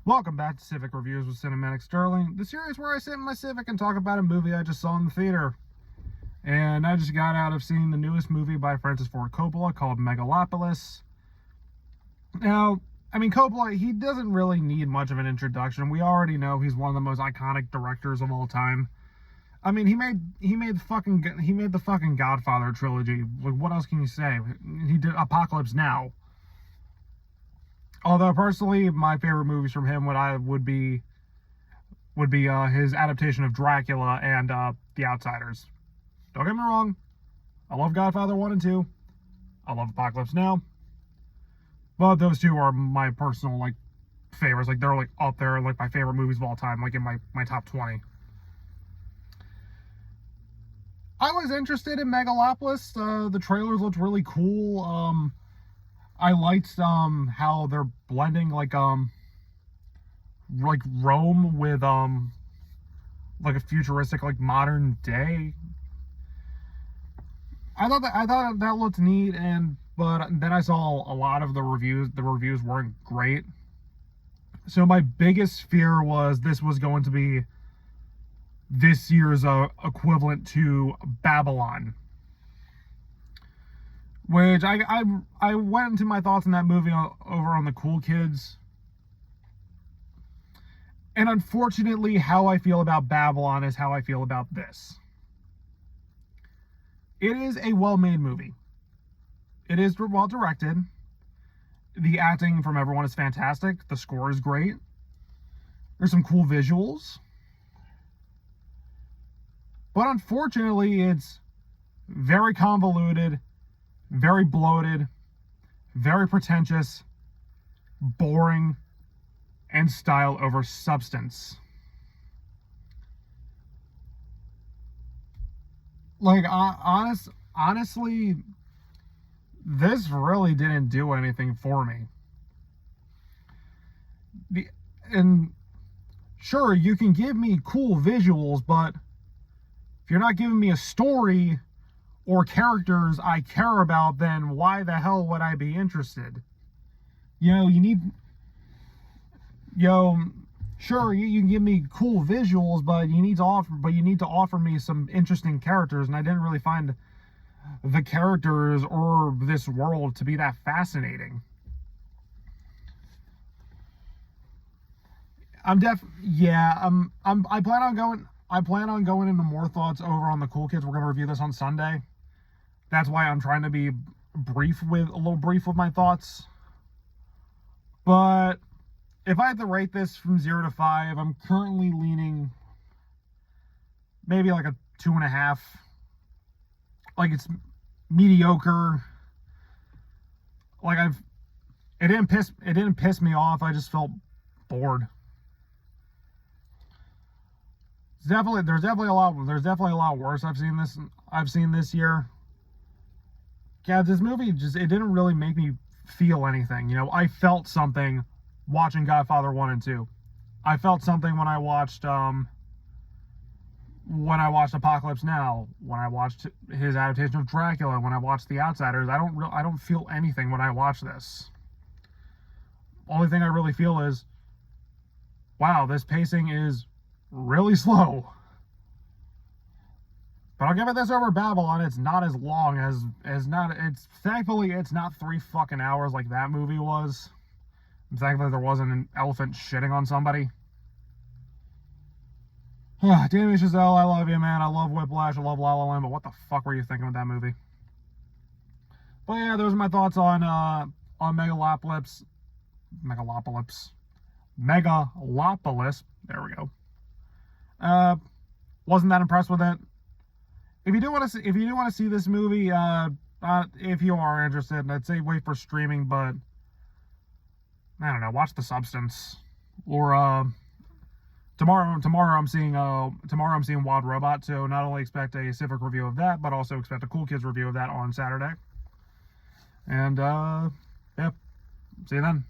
Welcome back to Civic Reviews with Cinematic Sterling, the series where I sit in my Civic and talk about a movie I just saw in the theater. And I just got out of seeing the newest movie by Francis Ford Coppola called Megalopolis. Now, Coppola, he doesn't really need much of an introduction. We already know he's one of the most iconic directors of all time. He made the fucking Godfather trilogy. Like, what else can you say? He did Apocalypse Now. Although personally, my favorite movies from him would be his adaptation of Dracula and The Outsiders. Don't get me wrong, I love Godfather 1 and 2. I love Apocalypse Now. But those two are my personal favorites. They're up there my favorite movies of all time, in my top 20. I was interested in Megalopolis. The trailers looked really cool. I liked how they're blending Rome with a futuristic modern day. I thought that looked neat, but then I saw a lot of the reviews. The reviews weren't great. So my biggest fear was this was going to be this year's equivalent to Babylon. Which I went into my thoughts on that movie over on the Cool Kids. And unfortunately, how I feel about Babylon is how I feel about this. It is a well-made movie. It is well directed. The acting from everyone is fantastic. The score is great. There's some cool visuals. But unfortunately, it's very convoluted, very bloated, very pretentious, boring, and style over substance. Honestly, this really didn't do anything for me. And sure, you can give me cool visuals, but if you're not giving me a story or characters I care about, then why the hell would I be interested? Sure, you can give me cool visuals, but you need to offer me some interesting characters, and I didn't really find the characters or this world to be that fascinating. I plan on going into more thoughts over on the Cool Kids. We're going to review this on Sunday. That's why I'm trying to be a little brief with my thoughts. But if I had to rate this from 0 to 5, I'm currently leaning maybe a 2.5. It's mediocre. It didn't piss me off. I just felt bored. There's definitely a lot worse I've seen this year. Yeah, this movie it didn't really make me feel anything. I felt something watching Godfather 1 and 2. I felt something when I watched Apocalypse Now, when I watched his adaptation of Dracula, when I watched The Outsiders. I don't feel anything when I watch this. Only thing I really feel is, wow, this pacing is really slow. But I'll give it this over Babylon. It's not as long thankfully it's not 3 fucking hours like that movie was. Thankfully there wasn't an elephant shitting on somebody. Damien Chazelle, I love you, man. I love Whiplash, I love La La Land, but what the fuck were you thinking with that movie? But yeah, those are my thoughts on Megalopolis. There we go. Wasn't that impressed with it. If you do want to see this movie, if you are interested, I'd say wait for streaming. But I don't know, watch The Substance, or tomorrow I'm seeing Wild Robot. So not only expect a Civic review of that, but also expect a Cool Kids review of that on Saturday. And yeah, see you then.